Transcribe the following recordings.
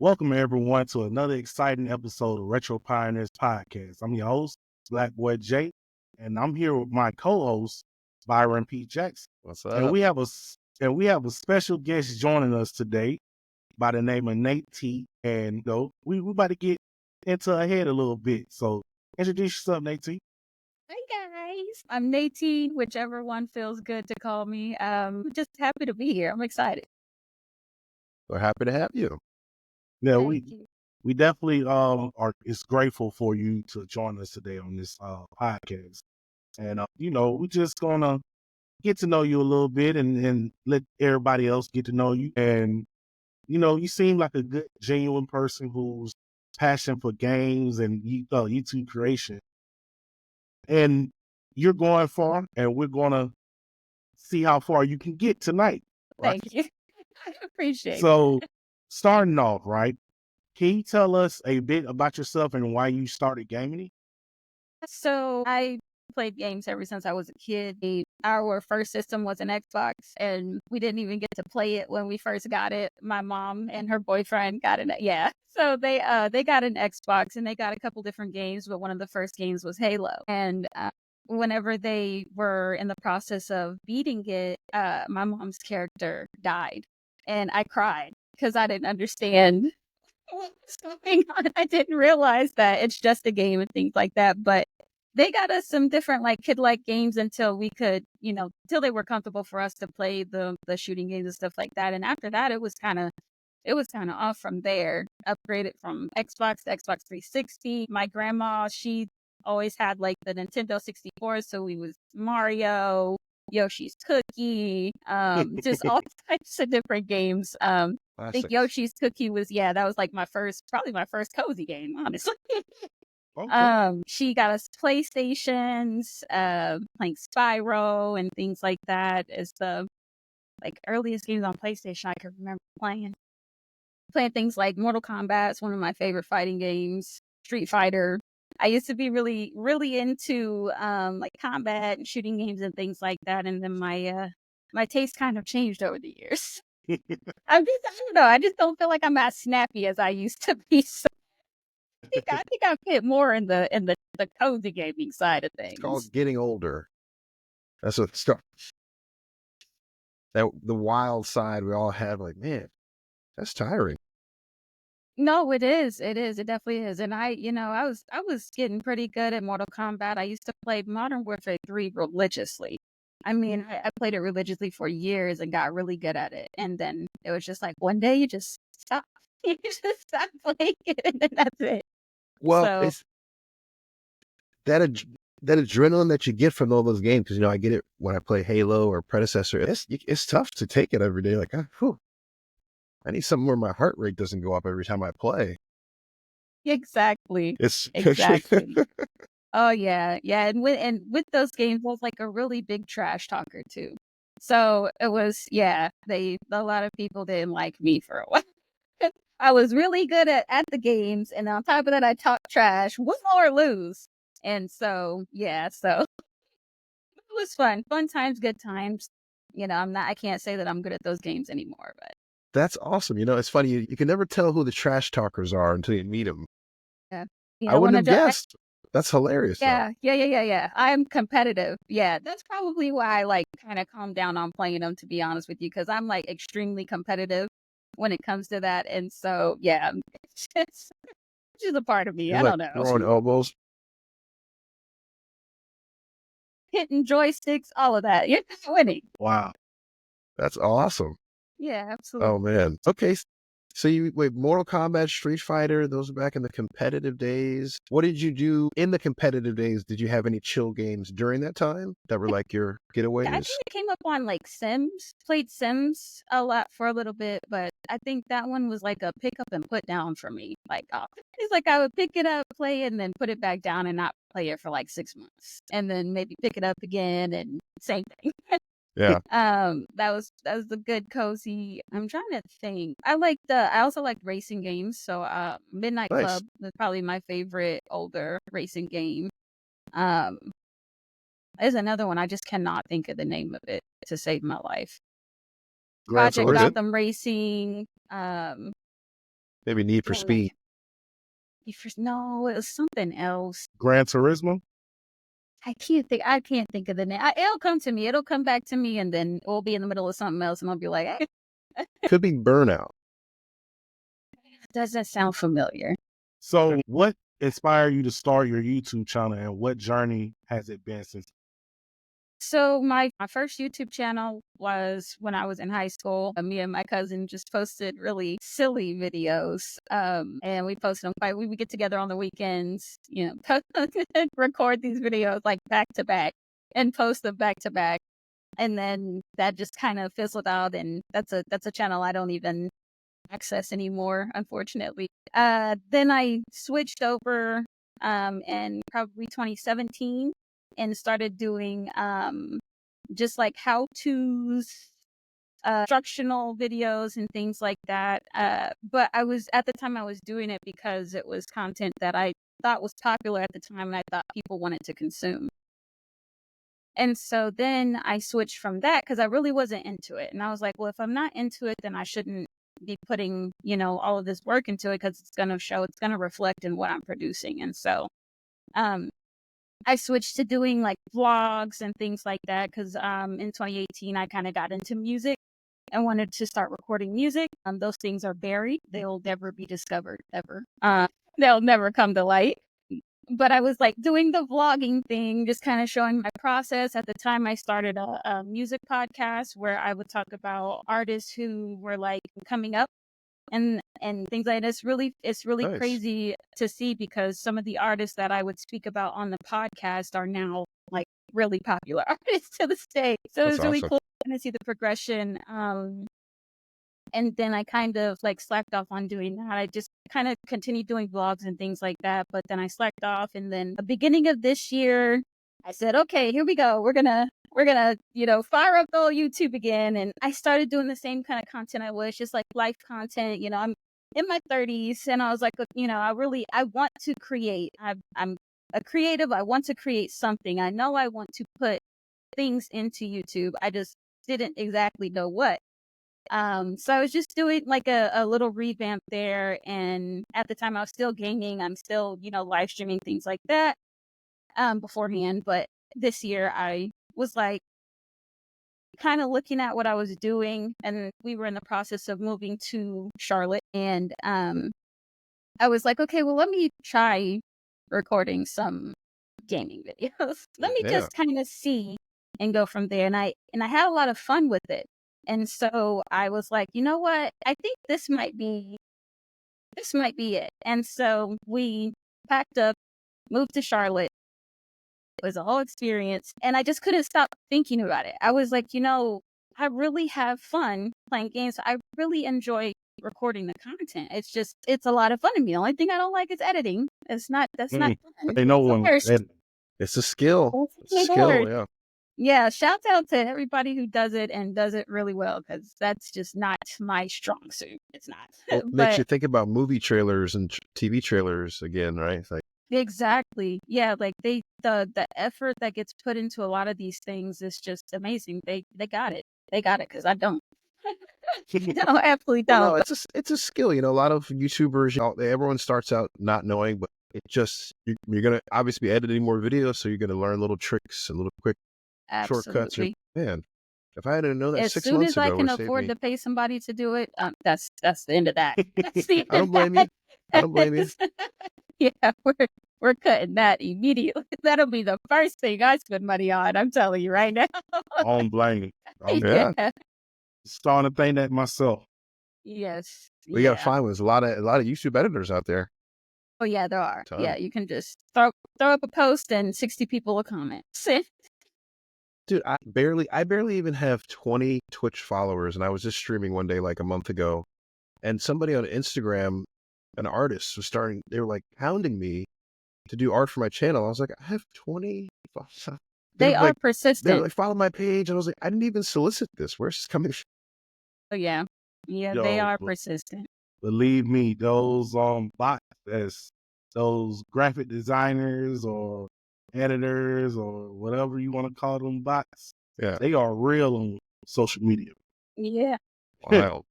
Welcome everyone to another exciting episode of Retro Pioneers Podcast. I'm your host, Blackboijaye, and I'm here with my co-host, Byron P. Jackson. What's And up? we have a special guest joining us today by the name of NaeT. And we about to get into her head a little bit. So introduce yourself, NaeT. Hi guys, I'm NaeT, whichever one feels good to call me. Just happy to be here. I'm excited. We're happy to have you. Yeah, Thank you. we definitely is grateful for you to join us today on this podcast. And we're just gonna get to know you a little bit and let everybody else get to know you. And you seem like a good, genuine person who's passion for games and YouTube creation. And you're going far, and we're gonna see how far you can get tonight. Right? Thank you. I appreciate it. So, starting off, right? Can you tell us a bit about yourself and why you started gaming? So I played games ever since I was a kid. Our first system was an Xbox, and we didn't even get to play it when we first got it. My mom and her boyfriend got it. Yeah. So they got an Xbox, and they got a couple different games, but one of the first games was Halo. And whenever they were in the process of beating it, my mom's character died, and I cried because I didn't understand what's going on. I didn't realize that it's just a game and things like that. But they got us some different kid-like games until we could, till they were comfortable for us to play the shooting games and stuff like that. And after that, it was kind of off from there. Upgraded from Xbox to Xbox 360. My grandma, she always had the Nintendo 64, so we was Mario, Yoshi's Cookie, just all types of different games. I think Yoshi's Cookie was that was probably my first cozy game, honestly. Okay. She got us PlayStations, playing Spyro and things like that as the earliest games on PlayStation I could remember playing. Playing things like Mortal Kombat is one of my favorite fighting games. Street Fighter. I used to be really, really into combat and shooting games and things like that, and then my taste kind of changed over the years. I don't know. I just don't feel like I'm as snappy as I used to be. So I think I fit more in the cozy gaming side of things. It's called getting older. That's what stuff. That the wild side we all have, man, that's tiring. No, it is. It is. It definitely is. And I was getting pretty good at Mortal Kombat. I used to play Modern Warfare 3 religiously. I mean, I played it religiously for years and got really good at it. And then it was just one day you just stop. You just stop playing it, and then that's it. Well, it's that adrenaline that you get from all those games, because I get it when I play Halo or predecessor. It's tough to take it every day. I need something where my heart rate doesn't go up every time I play. Exactly. It's exactly. Oh yeah, yeah. And with those games, I was a really big trash talker too. So it was a lot of people didn't like me for a while. I was really good at the games, and on top of that, I talked trash, win or lose. And so so it was fun times, good times. I can't say that I'm good at those games anymore, but that's awesome. It's funny. You can never tell who the trash talkers are until you meet them. yeah, I wouldn't have guessed. That's hilarious. Yeah. I'm competitive. Yeah, that's probably why I kind of calm down on playing them, to be honest with you, because I'm extremely competitive when it comes to that. And so it's just a part of me. You're I don't know. Throwing elbows, hitting joysticks, all of that. You're winning. Wow. That's awesome. Yeah, absolutely. Oh man. Okay. So Mortal Kombat, Street Fighter, those are back in the competitive days. What did you do in the competitive days? Did you have any chill games during that time that were your getaways? I think it came up on Sims. Played Sims a lot for a little bit, but I think that one was a pick up and put down for me. It's I would pick it up, play, and then put it back down and not play it for 6 months, and then maybe pick it up again and same thing. Yeah. That was a good cozy. I'm trying to think. I also liked racing games. So Midnight Nice. Club was probably my favorite older racing game. There's another one. I just cannot think of the name of it to save my life. Project Gotham Racing. Maybe Need for Dang it. Speed. No, it was something else. Gran Turismo. I can't think of the name. It'll come to me. It'll come back to me, and then we'll be in the middle of something else, and I'll be like, hey, Could be Burnout. doesn't sound familiar. So what inspired you to start your YouTube channel, and what journey has it been since? So my first YouTube channel was when I was in high school. Me and my cousin just posted really silly videos. And we posted them we would get together on the weekends, record these videos like back to back and post them back to back. And then that just kind of fizzled out, and that's a channel I don't even access anymore, unfortunately. Then I switched over in probably 2017 and started doing just like how-tos, instructional videos and things like that. But at the time I was doing it because it was content that I thought was popular at the time and I thought people wanted to consume. And so then I switched from that because I really wasn't into it. And I was like, well, if I'm not into it, then I shouldn't be putting, all of this work into it, because it's going to reflect in what I'm producing. And so I switched to doing like vlogs and things like that because in 2018, I kind of got into music and wanted to start recording music. Those things are buried. They'll never be discovered, ever. They'll never come to light. But I was like doing the vlogging thing, just kind of showing my process. At the time, I started a music podcast where I would talk about artists who were like coming up and things like that. It's really Nice. crazy to see, because some of the artists that I would speak about on the podcast are now like really popular artists to this day. So That's it's really awesome. cool to see the progression. And then I kind of like slacked off on doing that. I just kind of continued doing vlogs and things like that. But then I slacked off. And then the beginning of this year, I said, okay, here we go. We're gonna, fire up the old YouTube again. And I started doing the same kind of content I was, just like life content. I'm in my 30s, and I was like, I want to create. I'm a creative. I want to create something. I know I want to put things into YouTube. I just didn't exactly know what. So I was just doing like a little revamp there. And at the time I was still gaming. I'm still, live streaming things like that, beforehand. But this year I was like kind of looking at what I was doing, and we were in the process of moving to Charlotte. And, I was like, okay, well, let me try recording some gaming videos. Let me Yeah. just kind of see and go from there. And I had a lot of fun with it. And so I was like, you know what? I think this might be it. And so we packed up, moved to Charlotte. It was a whole experience. And I just couldn't stop thinking about it. I was like, I really have fun playing games. I really enjoy recording the content. It's a lot of fun to me. The only thing I don't like is editing. That's not fun. Ain't no one. Worst. It's a skill. It's a It's skill, hard. yeah. Yeah, shout out to everybody who does it and does it really well, because that's just not my strong suit. It's not. Well, it makes But you think about movie trailers and TV trailers again, right? It's like, exactly. Yeah, like the effort that gets put into a lot of these things is just amazing. They got it. They got it, because I don't. No, absolutely well, don't. no, it's a skill. A lot of YouTubers, everyone starts out not knowing, but it just you're gonna obviously be editing more videos, so you're gonna learn little tricks and little quick shortcuts. Absolutely. Man, if I hadn't known that As 6 soon months as I ago, it can would save afford me. to pay somebody to do it, that's the end of that. That's the end I don't of blame that. you. I don't blame you. Yeah, we're cutting that immediately. That'll be the first thing I spend money on. I'm telling you right now. I don't blame you. I'm Yeah. starting to think that myself. Yes. We gotta find there's a lot of YouTube editors out there. Oh yeah, there are. Ton. Yeah, you can just throw up a post and 60 people will comment. Dude, I barely even have 20 Twitch followers, and I was just streaming one day like a month ago, and somebody on Instagram, an artist, they were like hounding me to do art for my channel. I was like, I have 20. They are They're persistent. like, follow my page. And I was like, I didn't even solicit this. Where's this coming from? Oh yeah. Yeah, they are persistent. Believe me, those bots, those graphic designers or editors or whatever you want to call them bots, Yeah. they are real on social media. Yeah. Wild.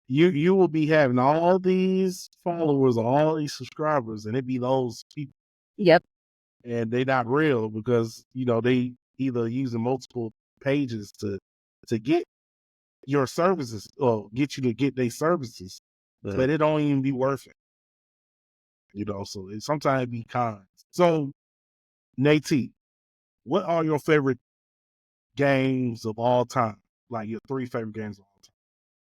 you will be having all these followers, all these subscribers, and it be those people, Yep. and they not real because they either using multiple pages to get your services or get you to get their services, but it don't even be worth it. So sometimes it be kind. So, NaeT, what are your favorite games of all time? Like your 3 favorite games of all time,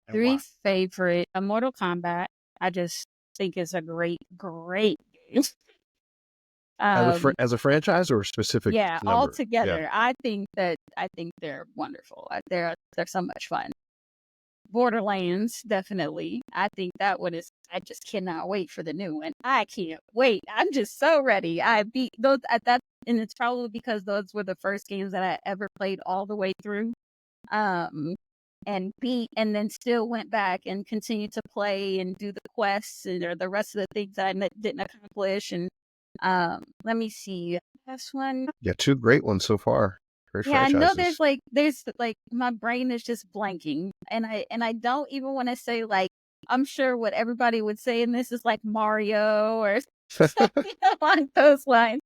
and 3 why? favorite, Mortal Kombat. I just think it's a great game. Um, As a franchise or a specific yeah, all number? Yeah. together, I think they're wonderful. They're so much fun. Borderlands, definitely. I think that one is. I just cannot wait for the new one. I can't wait. I'm just so ready. I beat those at that, and it's probably because those were the first games that I ever played all the way through. And beat, and then still went back and continued to play and do the quests or the rest of the things that I didn't accomplish. And let me see, last one. Yeah, 2 great ones so far. Great Yeah, I know franchises. there's like my brain is just blanking, and I don't even want to say like I'm sure what everybody would say in this is like Mario or something along those lines.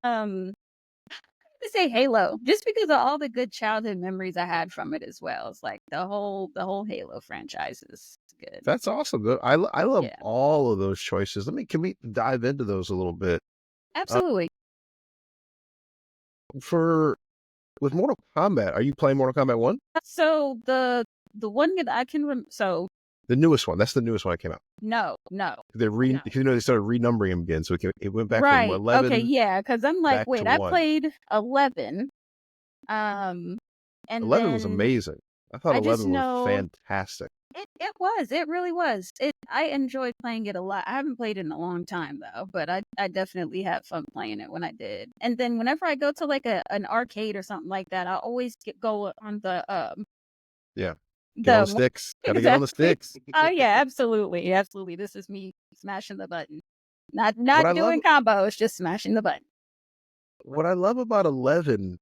To say Halo, just because of all the good childhood memories I had from it as well. It's like the whole Halo franchise is good. That's awesome. I love Yeah, all of those choices. Can we dive into those a little bit? Uh, absolutely. with Mortal Kombat, are you playing Mortal Kombat 1? So the one that I can so The newest one. That's the newest one that came out. no. They they started renumbering them again, so it went back from Right. Okay, 11 yeah, because I'm like, back to wait, I 1. played 11. And 11 was then amazing. I thought I just 11 was know fantastic. it really was. I enjoyed playing it a lot. I haven't played it in a long time though, but I definitely had fun playing it when I did. And then whenever I go to like an arcade or something like that, I always go on Yeah. Get on the the one- sticks. Gotta get on the exactly. sticks. Oh yeah, absolutely. Absolutely. This is me smashing the button. What Not I love doing combos, just smashing the button. what I love about 11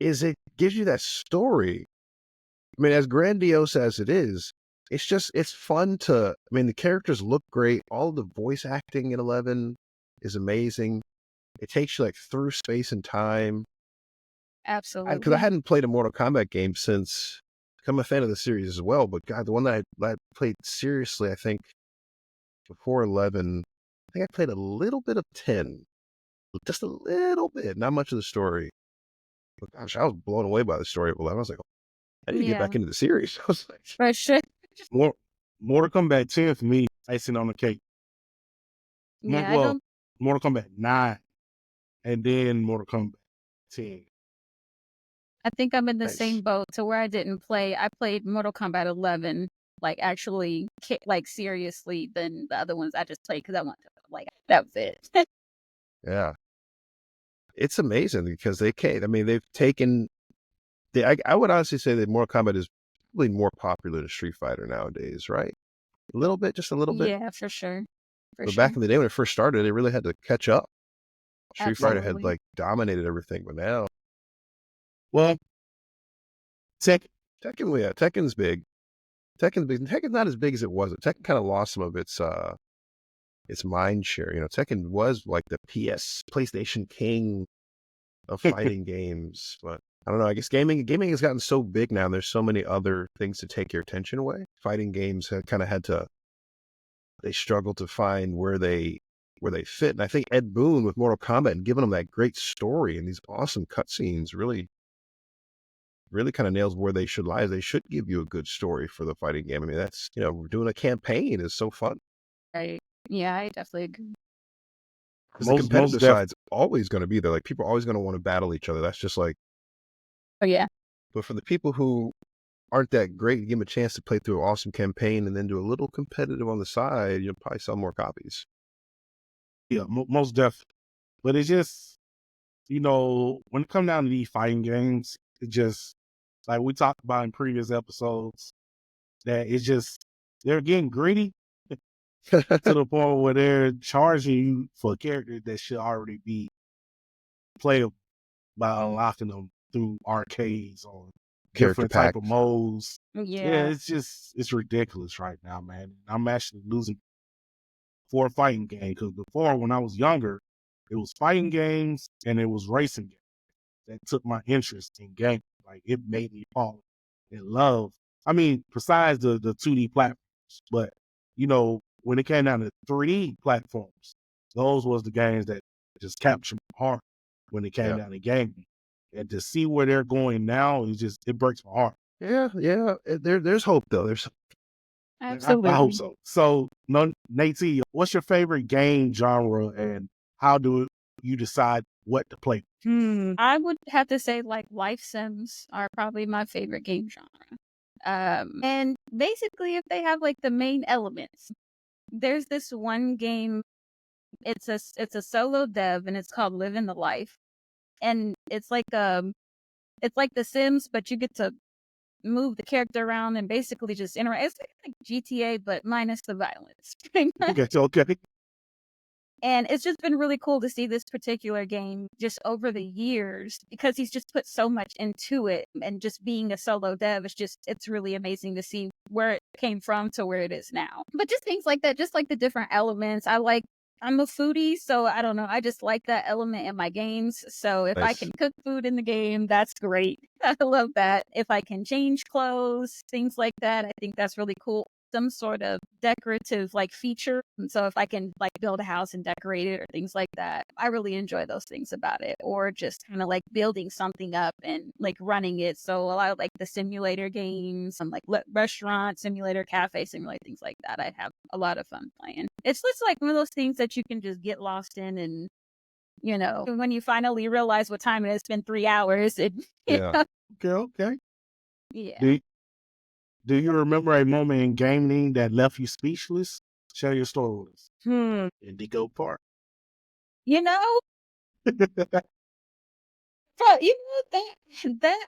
is it gives you that story. I mean, as grandiose as it is, it's fun to. I mean, the characters look great. All the voice acting in 11 is amazing. It takes you like through space and time. Because I Absolutely. hadn't played a Mortal Kombat game since. I'm a fan of the series as well, but God, the one that I played seriously, I think before 11, I think I played a little bit of 10, just a little bit, not much of the story. But gosh, I was blown away by the story of 11. I was like, I need to get Yeah, back into the series. I was like, for sure. More Mortal Kombat 10 for me, icing on the cake. Yeah, I Well, don't. Mortal Kombat 9, and then Mortal Kombat 10. I think I'm in the nice. same boat to where I didn't play. I played Mortal Kombat 11, like actually, like seriously, than the other ones I just played because I wanted to. Like that was it. Yeah. It's amazing because I mean, they've taken, I would honestly say that Mortal Kombat is probably more popular than Street Fighter nowadays, right? A little bit, just a little bit. Yeah, for sure, for But sure, back in the day when it first started, they really had to catch up. Street Fighter had absolutely. like dominated everything, but now Well, Tech, Tekken's big. Tekken's big. Tekken's not as big as it was. Tekken kind of lost some of its mind share. Tekken was like the PlayStation king of fighting games, but I don't know. I guess gaming has gotten so big now. And there's so many other things to take your attention away. Fighting games have kind of they struggle to find where they fit. And I think Ed Boon with Mortal Kombat and giving them that great story and these awesome cutscenes really kind of nails where they should lie. They should give you a good story for the fighting game. I mean, that's doing a campaign is so fun Right. Yeah, I definitely agree. because the most competitive def. side's always going to be there. Like people are always going to want to battle each other. That's just like. Oh yeah, But for the people who aren't that great, you give them a chance to play through an awesome campaign and then do a little competitive on the side, you'll probably sell more copies. Yeah, most def. But it's just when it comes down to these fighting games, it just like we talked about in previous episodes that it's just they're getting greedy to the point where they're charging you for characters that should already be playable by unlocking them through arcades or character different type pack. of modes. Yeah, Yeah. it's ridiculous right now, man. I'm actually losing for a fighting game because before, when I was younger, it was fighting games and it was racing games that took my interest in gaming. Like it made me fall in love. I mean, besides the 2D platforms, but when it came down to 3D platforms, those was the games that just captured my heart when it came Yeah. down to gaming. And to see where they're going now is just it breaks my heart. Yeah. There's hope though. There's I hope Absolutely. so. So, no, NaeT, what's your favorite game genre, and how do you decide what to play? I would have to say like life sims are probably my favorite game genre. And basically if they have like the main elements. There's this one game, it's a solo dev and it's called Living the Life. And it's like The Sims, but you get to move the character around and basically just interact. It's like GTA, but minus the violence, pretty much. Okay. And it's just been really cool to see this particular game just over the years because he's just put so much into it. And just being a solo dev, it's really amazing to see where it came from to where it is now. But just things like that, just like the different elements. I'm a foodie, so I don't know. I just like that element in my games. So if I nice. can cook food in the game, that's great. I love that. If I can change clothes, things like that, I think that's really cool. Some sort of decorative like feature. And so if I can like build a house and decorate it or things like that, I really enjoy those things about it. Or just kind of like building something up and like running it. So a lot of like the simulator games, some like restaurant simulator, cafe simulator, things like that. I have a lot of fun playing. It's just like one of those things that you can just get lost in, and when you finally realize what time it is, it's been 3 hours. Yeah. Okay. Yeah. Do you remember a moment in gaming that left you speechless? Share your story with us. Indigo Park. You know, but that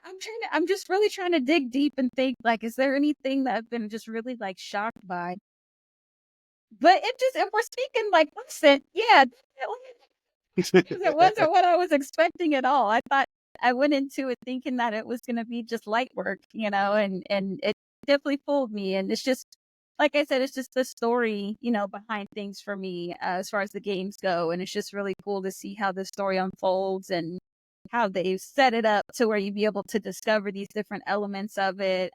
I'm just really trying to dig deep and think like, is there anything that I've been just really like shocked by? But if we're speaking like listen, yeah, it wasn't what I was expecting at all. I thought I went into it thinking that it was gonna be just light work, and it definitely fooled me. And it's just like I said, it's just the story, behind things for me as far as the games go. And it's just really cool to see how the story unfolds and how they set it up to where you'd be able to discover these different elements of it.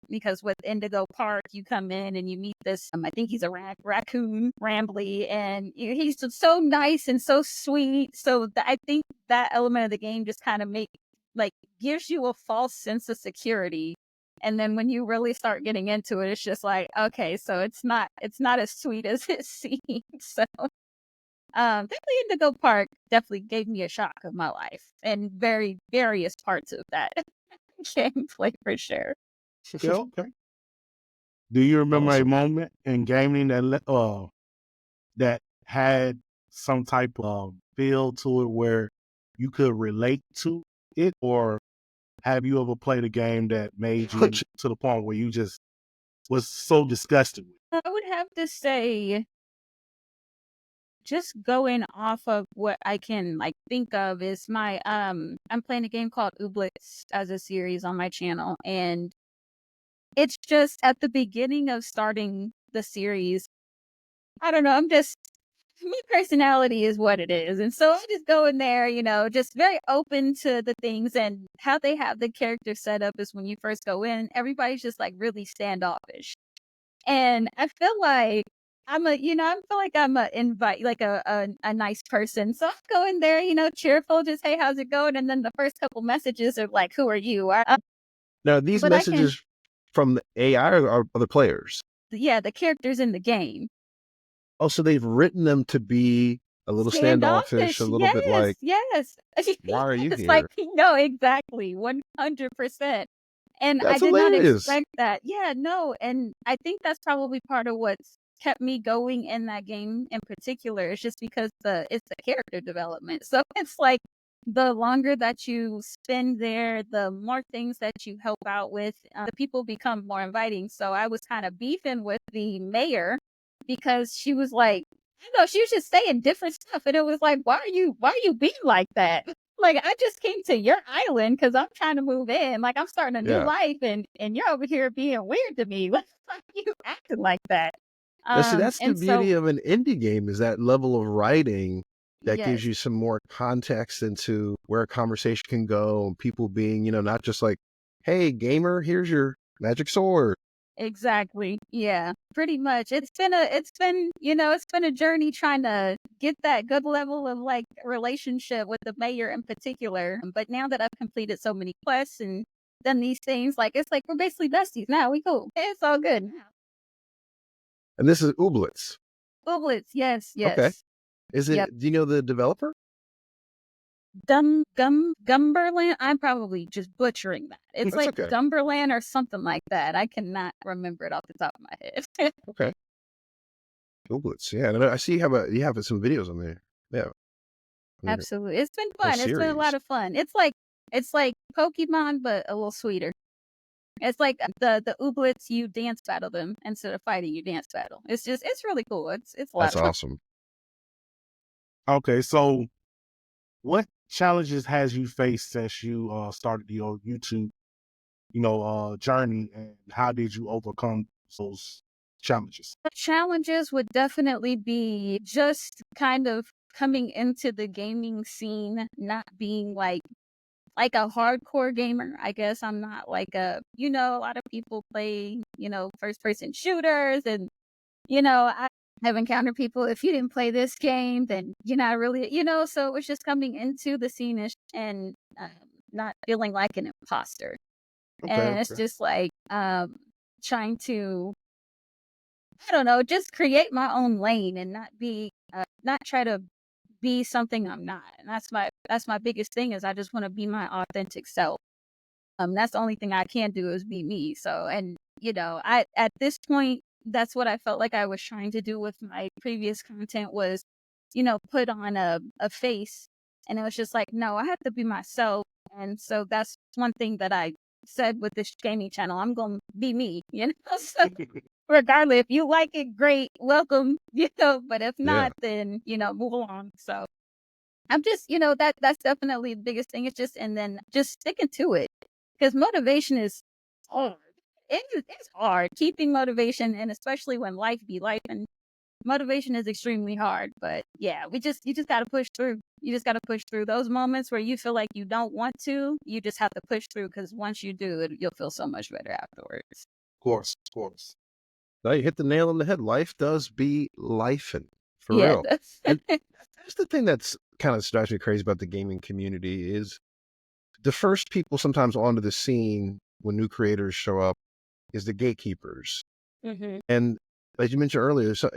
Because with Indigo Park, you come in and you meet this, I think he's a raccoon, Rambly, and he's just so nice and so sweet. So I think that element of the game just kind of gives you a false sense of security. And then when you really start getting into it, it's just like, okay, so it's not as sweet as it seems. So definitely Indigo Park definitely gave me a shock of my life and very various parts of that gameplay for sure. Okay. Do you remember a Awesome. moment in gaming that had some type of feel to it where you could relate to it, or have you ever played a game that made you to the point where you just was so disgusted with? I would have to say, just going off of what I can like think of is my I'm playing a game called Ooblets as a series on my channel, and it's just at the beginning of starting the series. I don't know, my personality is what it is. And so I just go in there, just very open to the things. And how they have the character set up is when you first go in, everybody's just like really standoffish. And I feel like I feel like I'm a invite, like a nice person. So I go in there, cheerful, just, hey, how's it going? And then the first couple messages are like, who are you? Now, these But I can, messages from the AI or other players? yeah, the characters in the game. Oh, so they've written them to be a little standoffish, a little bit like, yes. why are you It's like, here? no, exactly, 100%. And I That's did not hilarious. expect that. Yeah, no, and I think that's probably part of what's kept me going in that game in particular. It's just because it's the character development. So it's like the longer that you spend there, the more things that you help out with, the people become more inviting. So I was kind of beefing with the mayor because she was like, she was just saying different stuff, and it was like, why are you being like that? Like, I just came to your island because I'm trying to move in. Like, I'm starting a new Yeah. life, and you're over here being weird to me. What's you acting like that? Now, see, that's the And so beauty of an indie game is that level of writing that gives yes, you some more context into where a conversation can go and people being, not just like, hey, gamer, here's your magic sword. exactly. Yeah, pretty much. It's been a journey trying to get that good level of like relationship with the mayor in particular. But now that I've completed so many quests and done these things, like it's like we're basically besties now. We cool. It's all good now. And this is Ooblets. Ooblets, yes, Okay. yes. Is Yep. it, do you know the developer? Gumberland. I'm probably just butchering that. It's That's like okay. Gumberland or something like that. I cannot remember it off the top of my head. Okay. Ooblets. Yeah. And I see you have some videos on there. Yeah. On your Absolutely. It's been whole fun. It's been a lot series. of fun. It's like Pokemon but a little sweeter. It's like the Ooblets, you dance battle them instead of fighting, you dance battle. It's really cool. It's a lot That's of fun. awesome. Okay, so what challenges has you faced since you started your YouTube, journey, and how did you overcome those challenges? The challenges would definitely be just kind of coming into the gaming scene, not being like a hardcore gamer. I guess I'm not like a lot of people play, first person shooters and, I have encountered people, if you didn't play this game, then you're not really, so it was just coming into the scene and not feeling like an imposter. Okay. And it's Okay. just like, trying to, I don't know, just create my own lane and not try to be something I'm not. And that's my biggest thing is I just want to be my authentic self. That's the only thing I can do is be me. So, and I at this point, that's what I felt like I was trying to do with my previous content was, put on a face, and it was just like, no, I have to be myself. And so that's one thing that I said with this gaming channel. I'm gonna be me, So regardless, if you like it, great, welcome, But if Yeah. not, then move along. So I'm just, that's definitely the biggest thing. It's just, and then just sticking to it because motivation is hard. It's hard keeping motivation, and especially when life be life, and motivation is extremely hard. But yeah, you just got to push through. You just got to push through those moments where you feel like you don't want to. You just have to push through because once you do it, you'll feel so much better afterwards. Of course, of course. No, you hit the nail on the head. Life does be lifing for Yeah, real. And that's the thing that's kind of drives me crazy about the gaming community is the first people sometimes onto the scene when new creators show up is the gatekeepers. hmm And as you mentioned earlier, so,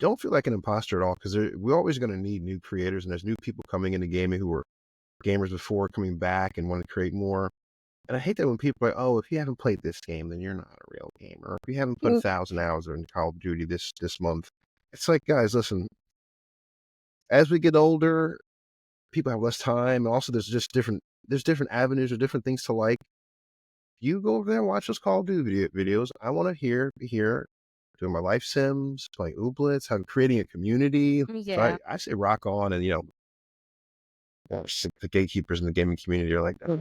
don't feel like an imposter at all because we're always going to need new creators, and there's new people coming into gaming who were gamers before coming back and want to create more. And I hate that when people are like, oh, if you haven't played this game, then you're not a real gamer. Or if you haven't put 1,000 hours in Call of Duty this month. It's like, guys, listen, as we get older, people have less time. Also, there's different avenues or different things to like. You go over there and watch those Call of Duty videos. I want to be here doing my life sims, playing Ooblets, creating a community. So Yeah. I say rock on, and the gatekeepers in the gaming community are like, oh,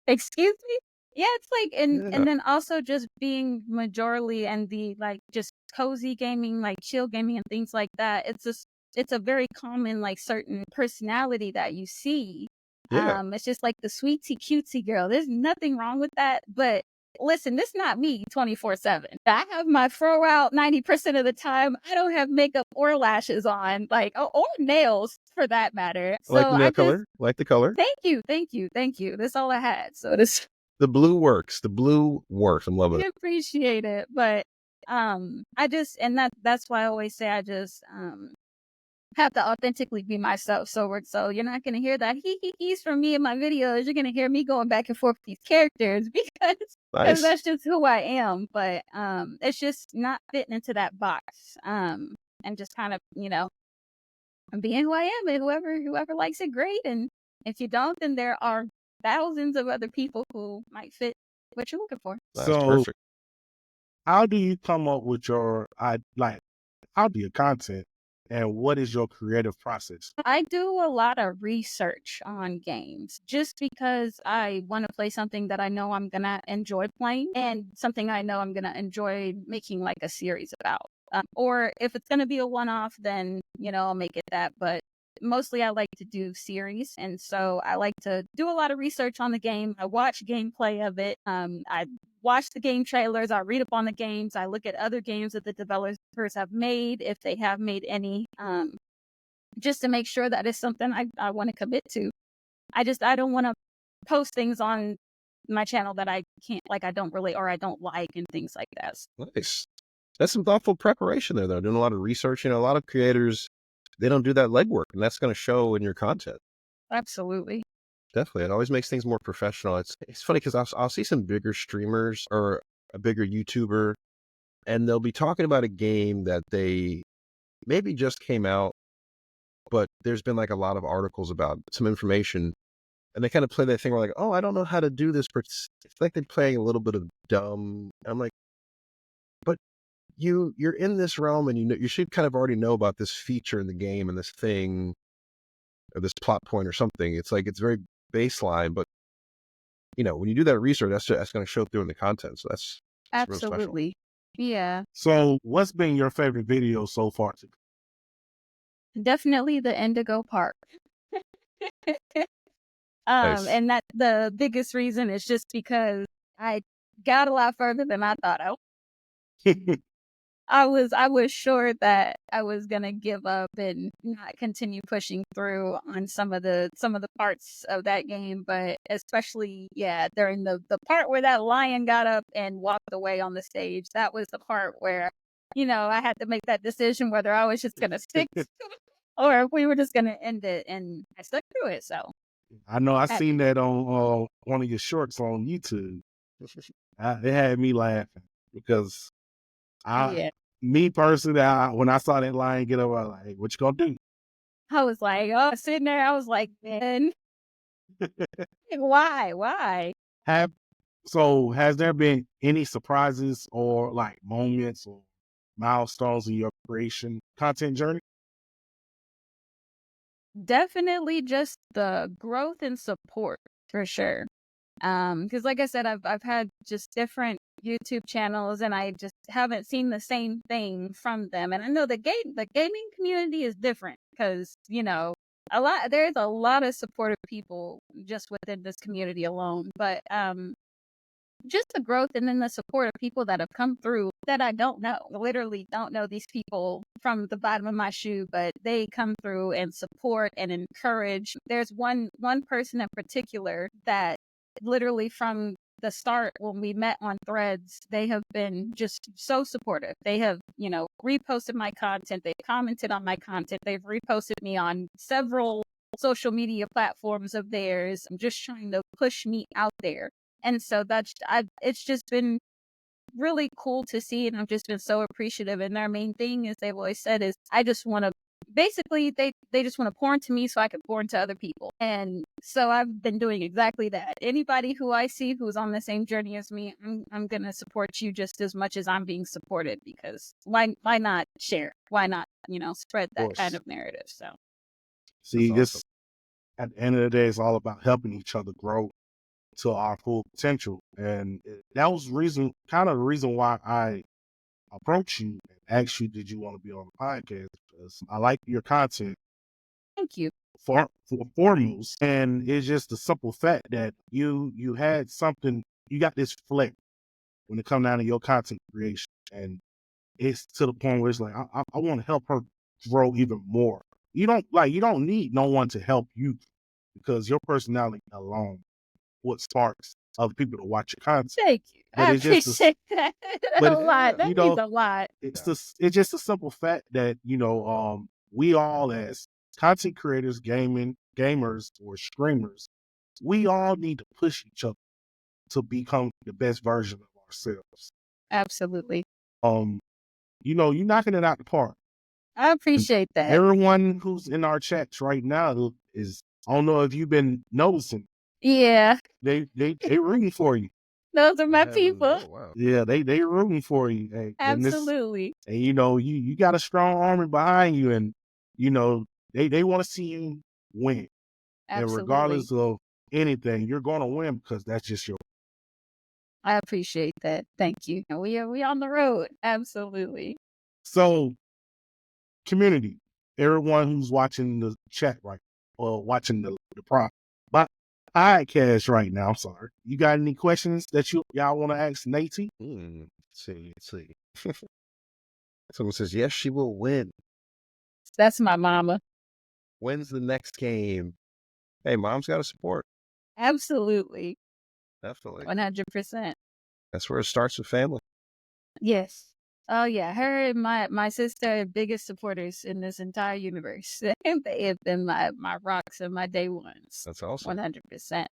Excuse me? Yeah, it's like yeah, and then also just being majorly and the like just cozy gaming, like chill gaming and things like that. It's a very common like certain personality that you see. yeah, It's just like the sweetie cutesy girl. There's nothing wrong with that, but listen, this not me 24/7. I have my fro out 90% of the time. I don't have makeup or lashes on, like or nails for that matter. I like So the I nail just color, like the color. thank you, thank you, thank you. That's all I had. So this The blue works. The blue works. I'm loving I it. appreciate it, but I just and that's why I always say I just have to authentically be myself. So you're not gonna hear that he's from me in my videos. You're gonna hear me going back and forth with these characters because Nice. that's just who I am. But it's just not fitting into that box. And just kind of being who I am, and whoever likes it, great. And if you don't, then there are thousands of other people who might fit what you're looking for. That's So, perfect. how do you come up with how do your content? And what is your creative process? I do a lot of research on games just because I want to play something that I know I'm going to enjoy playing and something I know I'm going to enjoy making like a series about. Or if it's going to be a one-off, then, I'll make it that. But mostly I like to do series. And so I like to do a lot of research on the game. I watch gameplay of it. I watch the game trailers. I read up on the games. I look at other games that the developers have made, if they have made any. Just to make sure that it's something I want to commit to. I don't want to post things on my channel that I can't, like, I don't really, or I don't like, and things like that. Nice. That's some thoughtful preparation there, though. Doing a lot of research. A lot of creators, they don't do that legwork, and that's going to show in your content. Absolutely. Definitely. It always makes things more professional. It's funny because I'll see some bigger streamers or a bigger YouTuber, and they'll be talking about a game that they maybe just came out, but there's been like a lot of articles about some information, and they kind of play that thing where like, oh, I don't know how to do this, but it's like they're playing a little bit of dumb. I'm like, but you're in this realm, and you should kind of already know about this feature in the game and this thing or this plot point or something. It's like it's very baseline, but when you do that research, that's going to show through in the content. So that's real special. Absolutely. Yeah. So what's been your favorite video so far? Definitely the Indigo Park. Nice. And that the biggest reason is just because I got a lot further than I thought I was sure that I was gonna give up and not continue pushing through on some of the parts of that game, but especially during the part where that lion got up and walked away on the stage. That was the part where I had to make that decision whether I was just gonna stick to it or if we were just gonna end it, and I stuck through it. So I know I seen that on one of your shorts on YouTube. It had me laughing because me personally, when I saw that lion get up, I was like, hey, what you gonna do? I was like, sitting there, I was like, man, why? Has there been any surprises or like moments or milestones in your creation content journey? Definitely just the growth and support for sure. Because like I said, I've had just different YouTube channels, and I just haven't seen the same thing from them. And I know the gaming community is different because there's a lot of supportive people just within this community alone. But just the growth and then the support of people that have come through that I don't know. Literally don't know these people from the bottom of my shoe, but they come through and support and encourage. There's one person in particular that literally from the start when we met on Threads, they have been just so supportive. They have, reposted my content. They've commented on my content. They've reposted me on several social media platforms of theirs. I'm just trying to push me out there. And so it's just been really cool to see, and I've just been so appreciative. And their main thing, as they've always said, is I just want to, basically, they just want to pour into me so I can pour into other people. And so I've been doing exactly that. Anybody who I see who's on the same journey as me, I'm going to support you just as much as I'm being supported, because why not share? Why not, spread that kind of narrative? So, see, That's this at the end of the day, it's all about helping each other grow to our full potential. And that was the reason why I approached you and asked you, did you want to be on the podcast? Because I like your content. Thank you. For foremost, and it's just the simple fact that you had something, you got this flair when it comes down to your content creation, and it's to the point where it's like I want to help her grow even more. You don't need no one to help you, because your personality alone what sparks other people to watch your content. Thank you. I appreciate that a lot. That means a lot. It's just a simple fact that we all, as content creators, gamers, or streamers, we all need to push each other to become the best version of ourselves. Absolutely. You're knocking it out the park. I appreciate that. Everyone who's in our chats right now is, I don't know if you've been noticing. Yeah. They rooting for you. Those are my people. Oh, wow. Yeah, they rooting for you. Hey, absolutely. And you got a strong army behind you, and you know, they want to see you win. And Absolutely. regardless of anything, you're going to win because that's just your. I appreciate that. Thank you. We on the road. Absolutely. So, community, everyone who's watching the chat right, or watching the podcast right now. I'm sorry. You got any questions that y'all want to ask NaeT? Let's see. Someone says, yes, she will win. That's my mama. When's the next game? Hey, mom's got to support. Absolutely. Definitely. 100%. That's where it starts with family. Yes. Oh yeah, her and my sister are biggest supporters in this entire universe. They have been my rocks and my day ones. That's awesome. 100%.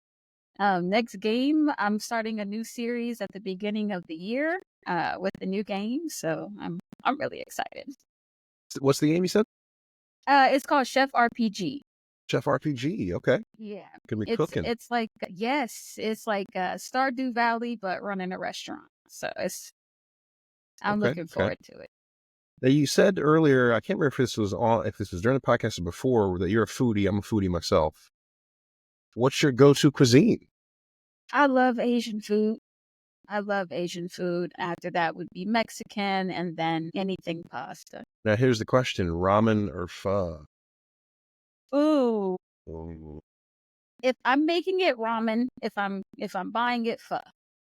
Next game, I'm starting a new series at the beginning of the year with the new game, so I'm really excited. What's the game you said? It's called Chef RPG. Chef RPG. Okay. Yeah. Gonna be cooking. It's like it's like Stardew Valley but running a restaurant. So I'm looking forward to it. Now, you said earlier, I can't remember if this was during the podcast or before, that you're a foodie. I'm a foodie myself. What's your go-to cuisine? I love Asian food. After that would be Mexican, and then anything pasta. Now, here's the question: ramen or pho? Ooh. Ooh. If I'm making it, ramen. If I'm buying it, pho.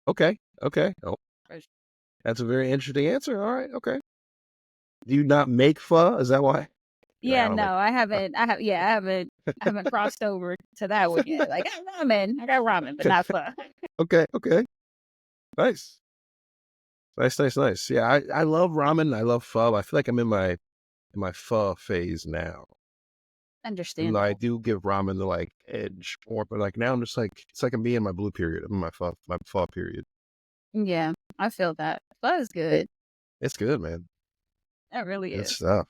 Okay. Oh, that's a very interesting answer. All right. Okay. Do you not make pho? Is that why? Yeah, no, I haven't. I haven't crossed over to that one yet. Like I got ramen, but not pho. Okay. Nice. Yeah, I love ramen. I love pho. I feel like I'm in my pho phase now. Understandable. I do give ramen the like edge more, but like now I'm just like, it's like I'm being in my blue period. I'm in my pho period. Yeah, I feel that. Pho is good. It's good, man. It really Good is. stuff.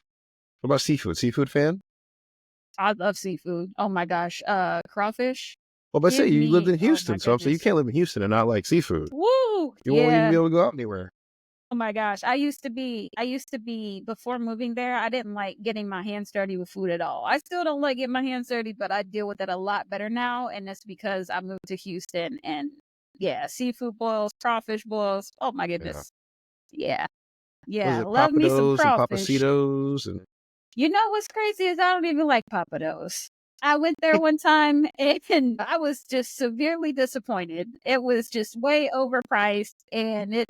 What about seafood? Seafood fan? I love seafood. Oh my gosh. Crawfish. Well, but say you lived in Houston, so you goodness. can't live in Houston and not like seafood. Woo! You won't even be able to go out anywhere. Oh my gosh. I used to be before moving there, I didn't like getting my hands dirty with food at all. I still don't like getting my hands dirty, but I deal with it a lot better now. And that's because I moved to Houston and seafood boils, crawfish boils. Oh my goodness. Yeah. Love me some crawfish. And papacitos and you know what's crazy is I don't even like papados. I went there one time and I was just severely disappointed. It was just way overpriced and it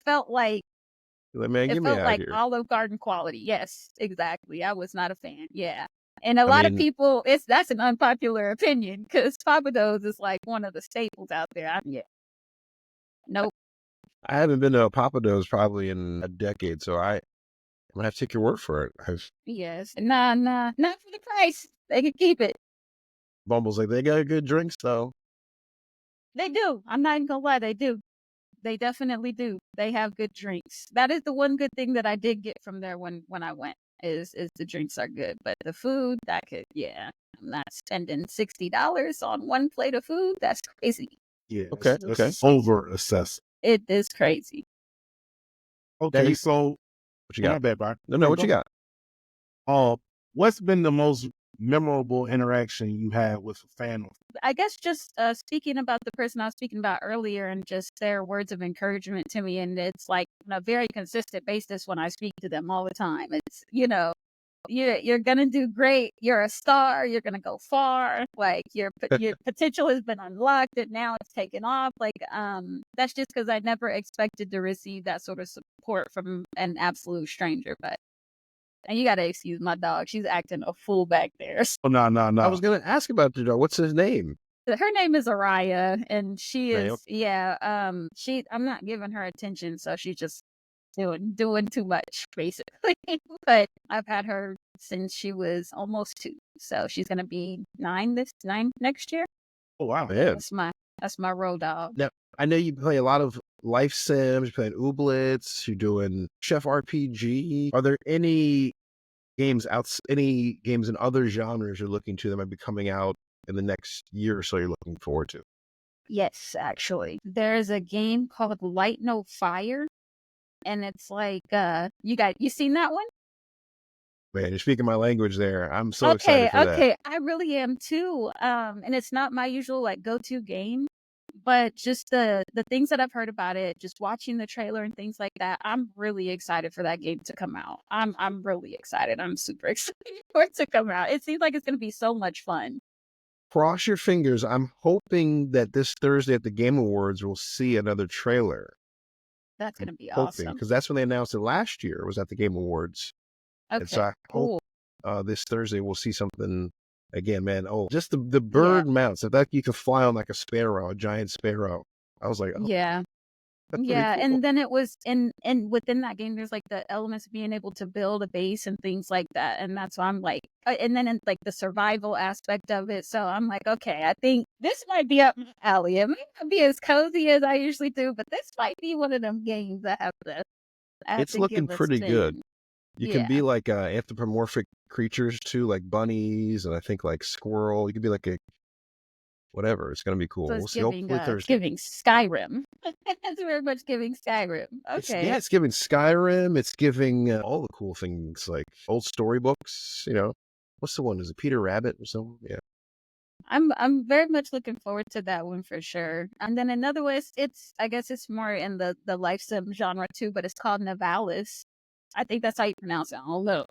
felt like Olive Garden quality. Yes, exactly. I was not a fan. Yeah. And a lot of people, that's an unpopular opinion because papados is like one of the staples out there. Nope. I haven't been to a Papados probably in a decade, so I'm gonna have to take your word for it. Yes. Nah, not for the price. They can keep it. Bumble's like, they got good drinks though. They do. I'm not even gonna lie, they do. They definitely do. They have good drinks. That is the one good thing that I did get from there when I went is the drinks are good. But the food, I'm not spending $60 on one plate of food. That's crazy. Yeah. Okay. Over assess. It is crazy. Okay, so what you got? My bad, Byron. No, what you got? What's been the most memorable interaction you had with a fan? I guess just speaking about the person I was speaking about earlier and just their words of encouragement to me. And it's like on a very consistent basis when I speak to them all the time. It's, you're going to do great. You're a star. You're going to go far. Like your potential has been unlocked and now it's taken off. Like, that's just because I never expected to receive that sort of support from an absolute stranger. But and you got to excuse my dog. She's acting a fool back there. Oh, no. I was going to ask about the dog. What's his name? Her name is Araya, and she is, I'm not giving her attention, so she's just doing too much, basically. But I've had her since she was almost 2, so she's going to be 9 next year. Oh, wow. Man. That's my road dog. Now, I know you play a lot of life sims, you're playing Ooblets, you're doing Chef RPG. Are there any games in other genres you're looking to that might be coming out in the next year or so you're looking forward to? Yes, actually. There's a game called Light No Fire, and it's like you seen that one? Man, you're speaking my language there. I'm so excited for that. Okay, I really am too. And it's not my usual like go-to game, but just the things that I've heard about it, just watching the trailer and things like that, I'm really excited for that game to come out. I'm really excited. I'm super excited for it to come out. It seems like it's going to be so much fun. Cross your fingers. I'm hoping that this Thursday at the Game Awards we'll see another trailer. That's going to be Hoping, awesome. because that's when they announced it last year. It was at the Game Awards. And so Okay, I cool. hope this Thursday we'll see something again, man. Oh, just the bird mounts. I thought you could fly on like a sparrow, a giant sparrow. I was like, oh, Yeah. that's pretty Yeah, cool. and then it was and within that game, there's like the elements of being able to build a base and things like that, and that's why I'm like, and then in, like the survival aspect of it. So I'm like, okay, I think this might be up my alley. It might not be as cozy as I usually do, but this might be one of them games I have to. It's looking give a pretty good. spin. You Yeah, can be like anthropomorphic creatures too, like bunnies, and I think like squirrel. You could be like a whatever. It's gonna be cool. so We'll it's see. Hopefully it's Thursday. giving Skyrim. It's very much giving Skyrim. Okay. It's giving Skyrim. It's giving all the cool things like old storybooks. You know, what's the one? Is it Peter Rabbit or something? Yeah. I'm very much looking forward to that one for sure. And then another one is I guess it's more in the life sim genre too, but it's called Navalis. I think that's how you pronounce it. I don't know.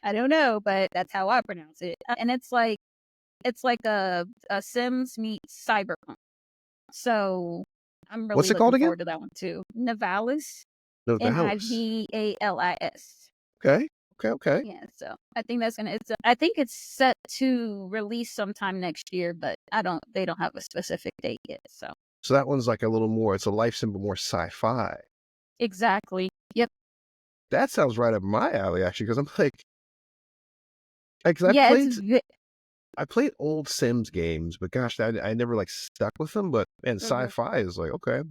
I don't know, but that's how I pronounce it. And it's like a Sims meets Cyberpunk. So I'm What's really it called looking again? forward to that one too. Navalis. Navalis. Nivalis. Okay. Yeah, so I think that's gonna. I think it's set to release sometime next year, but they don't have a specific date yet. So So that one's like a little more. It's a life symbol, more sci-fi. exactly. Yep. That sounds right up my alley, actually, because I'm like, because Yeah, I played old Sims games, but gosh, I never like stuck with them. But man, Mhm. sci-fi is like okay.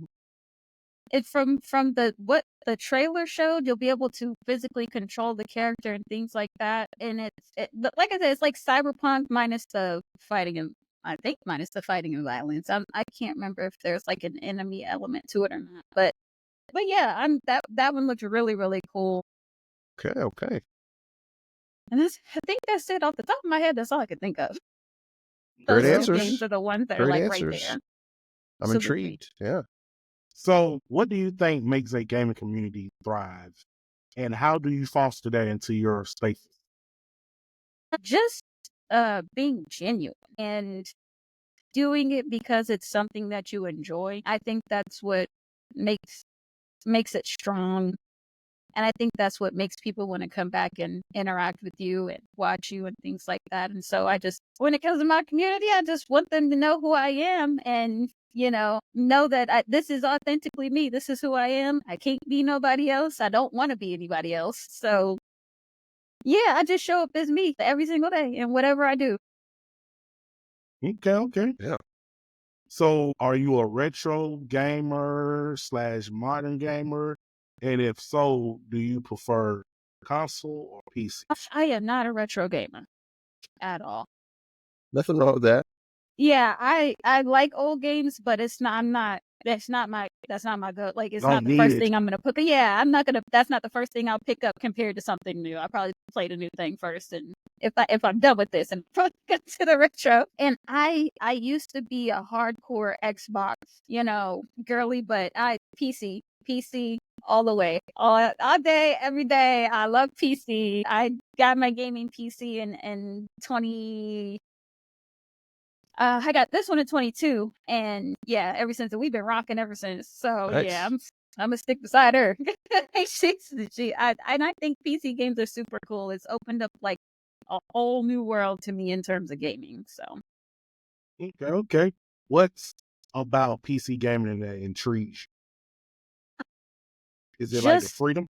It's from the what the trailer showed. You'll be able to physically control the character and things like that. And but like I said, it's like Cyberpunk minus the fighting and I think minus the fighting and violence. I can't remember if there's like an enemy element to it or not, but yeah, that one looks really really cool. Okay. And I think that's it off the top of my head. That's all I could think of. Great Those two Well, games answers. are the ones that are Great like right answers. there. I'm Absolutely. intrigued. Yeah. so what do you think makes a gaming community thrive? And how do you foster that into your spaces? Just being genuine and doing it because it's something that you enjoy. I think that's what makes it strong. And I think that's what makes people want to come back and interact with you and watch you and things like that. And so when it comes to my community, I just want them to know who I am and, know that this is authentically me. This is who I am. I can't be nobody else. I don't want to be anybody else. So, yeah, I just show up as me every single day and whatever I do. Okay. Yeah. So are you a retro gamer / modern gamer? And if so, do you prefer console or PC? I am not a retro gamer at all. Nothing wrong with that. Yeah, I like old games, but that's not my go. Like it's not Don't the need first it. thing I'm gonna pick. Yeah, I'm not gonna. That's not the first thing I'll pick up compared to something new. I probably played a new thing first, and if I'm done with this, and probably get to the retro. And I used to be a hardcore Xbox, girly, but I PC all the way, all day, every day. I love PC. I got my gaming PC in 20. I got this one in 22, and yeah, ever since we've been rocking ever since. So yeah, Nice. I'm gonna stick beside her. And I think PC games are super cool. It's opened up like a whole new world to me in terms of gaming. So Okay. What's about PC gaming that intrigues you? Is it like the just freedom?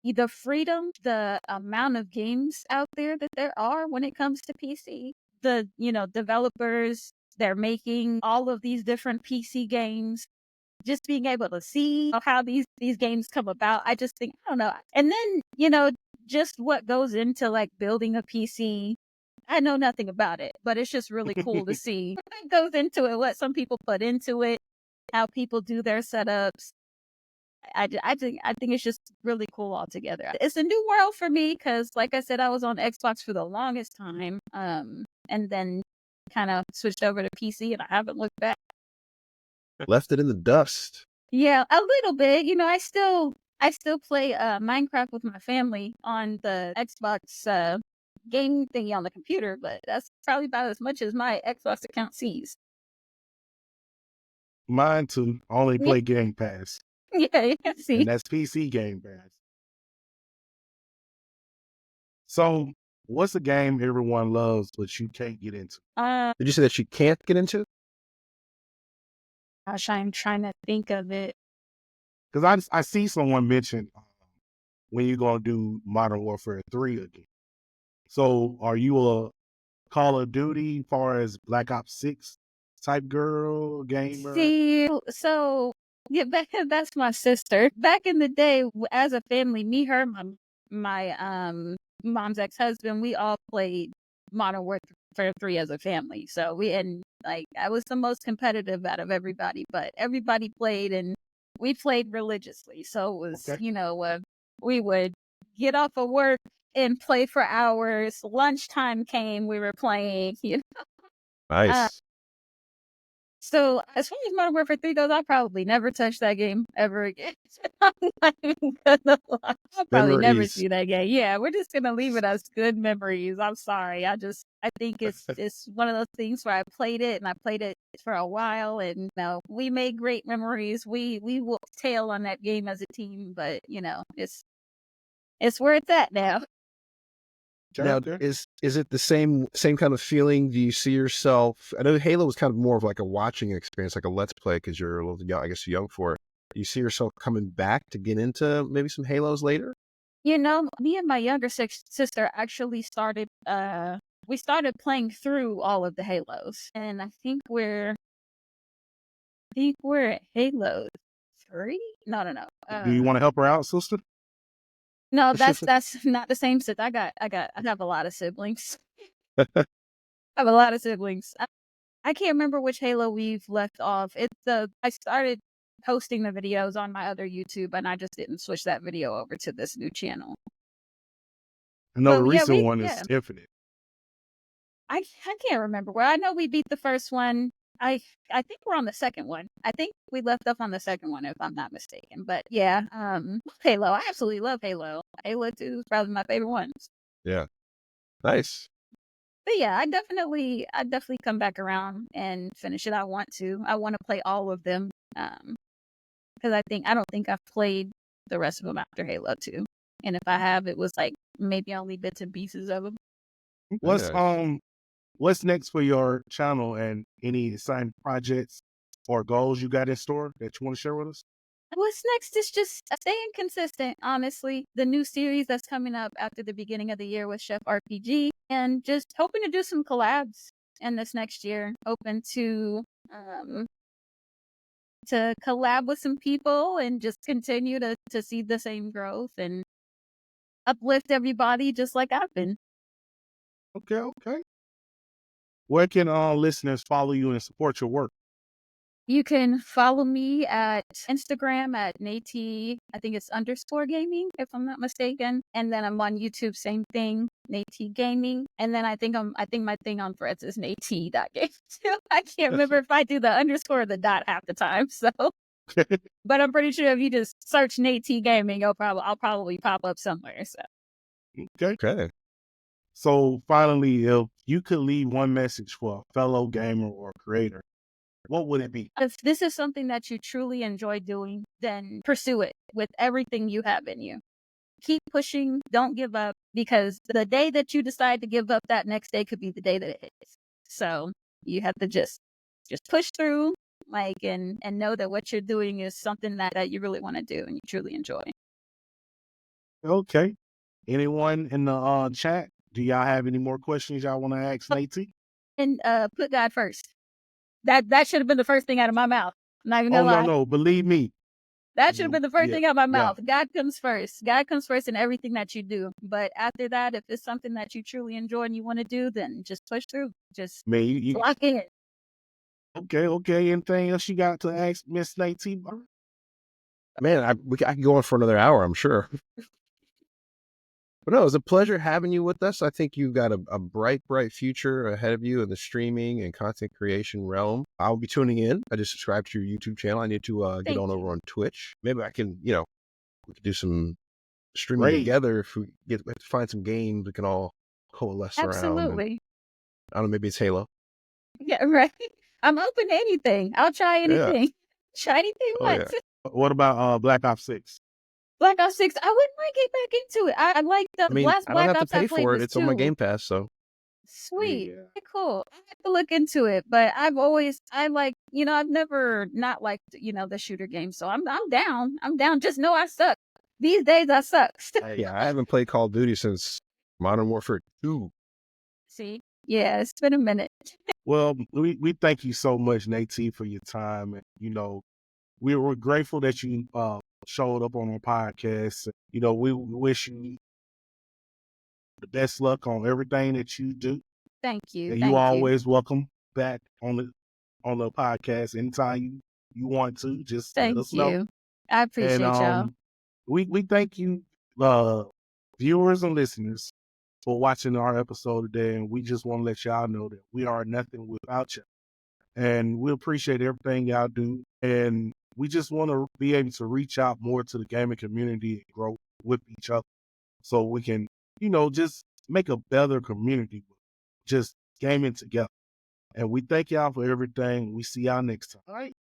the freedom, the amount of games out there that there are when it comes to PC. The developers, they're making all of these different PC games. Just being able to see how these games come about, I just think I don't know. And then just what goes into like building a PC. I know nothing about it, but it's just really cool to see what goes into it, what some people put into it, how people do their setups. I think it's just really cool altogether. It's a new world for me because, like I said, I was on Xbox for the longest time, and then kind of switched over to PC, and I haven't looked back. Left it in the dust. Yeah, a little bit. I still play Minecraft with my family on the Xbox game thingy on the computer, but that's probably about as much as my Xbox account sees. Mine too. I only Yeah, play Game Pass, yeah, see. and that's PC Game Pass. So, what's a game everyone loves but you can't get into? Did you say that you can't get into? Gosh, I'm trying to think of it. Because I see someone mention when you're gonna do Modern Warfare 3 again. So, are you a Call of Duty, far as Black Ops 6 type girl gamer? See, so yeah, that's my sister. Back in the day, as a family, me, her, my mom's ex-husband, we all played Modern Warfare 3 as a family. So I was the most competitive out of everybody, but everybody played and we played religiously. So it was, Okay. we would get off of work and play for hours. Lunchtime came, we were playing. Uh, Nice. so as far as Modern Warfare 3 goes, I'll probably never touch that game ever again. I'm not even gonna lie. I'll probably never Memories. see that game. Yeah, we're just gonna leave it as good memories. I'm sorry. I think it's one of those things where I played it and I played it for a while and we made great memories. We whooped tail on that game as a team, but it's where it's at now. Now, Okay. is it the same kind of feeling? Do you see yourself? I know Halo was kind of more of like a watching experience, like a let's play, because you're a little young. I guess you're young for it. Do you see yourself coming back to get into maybe some Halos later? Me and my younger sister actually started we started playing through all of the Halos. And I think we're at Halo 3? No. Do you want to help her out, sister? No, that's not the same sister. I have a lot of siblings. I have a lot of siblings. I can't remember which Halo we've left off. I started posting the videos on my other YouTube and I just didn't switch that video over to this new channel. I know the But yeah, recent one is Infinite. I can't remember where. I know we beat the first one. I think we're on the second one. I think we left off on the second one if I'm not mistaken. But yeah, Halo. I absolutely love Halo. Halo 2 is probably my favorite ones. Yeah. Nice. But yeah, I definitely come back around and finish it. I want to play all of them. Because I don't think I've played the rest of them after Halo 2. And if I have, it was like maybe only bits and pieces of them. What's Nice. what's next for your channel and any exciting projects or goals you got in store that you want to share with us? What's next is just staying consistent, honestly. The new series that's coming up after the beginning of the year with Chef RPG, and just hoping to do some collabs in this next year. Open to collab with some people and just continue to see the same growth and uplift everybody just like I've been. Okay. Where can listeners follow you and support your work? You can follow me at Instagram at NaeT, I think it's _gaming, if I'm not mistaken. And then I'm on YouTube, same thing, NaeT Gaming. And then I think my thing on Threads is NaeT.game too. I can't remember if I do the underscore or the dot half the time. So, but I'm pretty sure if you just search NaeT Gaming, I'll probably pop up somewhere. So, Okay. So finally, if you could leave one message for a fellow gamer or creator, what would it be? if this is something that you truly enjoy doing, then pursue it with everything you have in you. Keep pushing, don't give up, because the day that you decide to give up, that next day could be the day that it hits. So you have to just push through, and know that what you're doing is something that you really want to do and you truly enjoy. Okay. Anyone in the chat? Do y'all have any more questions y'all want to ask NaeT? And put God first. That should have been the first thing out of my mouth. I'm not even Oh gonna lie. no, believe me. That should have been the first thing out of my Yeah. mouth. God comes first. God comes first in everything that you do. But after that, if it's something that you truly enjoy and you want to do, then just push through. Just Man, you lock in. okay. Anything else you got to ask Miss NaeT? Man, I can go on for another hour, I'm sure. But no, it was a pleasure having you with us. I think you've got a bright future ahead of you in the streaming and content creation realm. I'll be tuning in. I just subscribed to your YouTube channel. I need to get on over on Twitch. Maybe I can, we could do some streaming Great. together. If we have to find some games we can all coalesce around. Absolutely. I don't know, maybe it's Halo. Yeah, right. I'm open to anything. I'll try anything. Try anything once. Yeah. What about Black Ops 6? Black Ops 6, I wouldn't mind getting back into it. I like the last I don't Black have Ops to pay I played for it. was It's on my 2. Game Pass, so. Sweet. Yeah. Okay, cool. I have to look into it, but I've never not liked, the shooter game. So I'm down. I'm down. Just know I suck. These days I suck. Yeah, I haven't played Call of Duty since Modern Warfare 2. See? Yeah, it's been a minute. Well, we thank you so much, NaeT, for your time. And, we're grateful that you showed up on our podcast. We wish you the best luck on everything that you do. Thank you. And Thank you you. always welcome back on the podcast anytime you want to. Just let us know. You. I appreciate y'all. We thank you, viewers and listeners, for watching our episode today. And we just want to let y'all know that we are nothing without you. And we appreciate everything y'all do. And we just want to be able to reach out more to the gaming community and grow with each other so we can, just make a better community, just gaming together. And we thank y'all for everything. We see y'all next time. All right.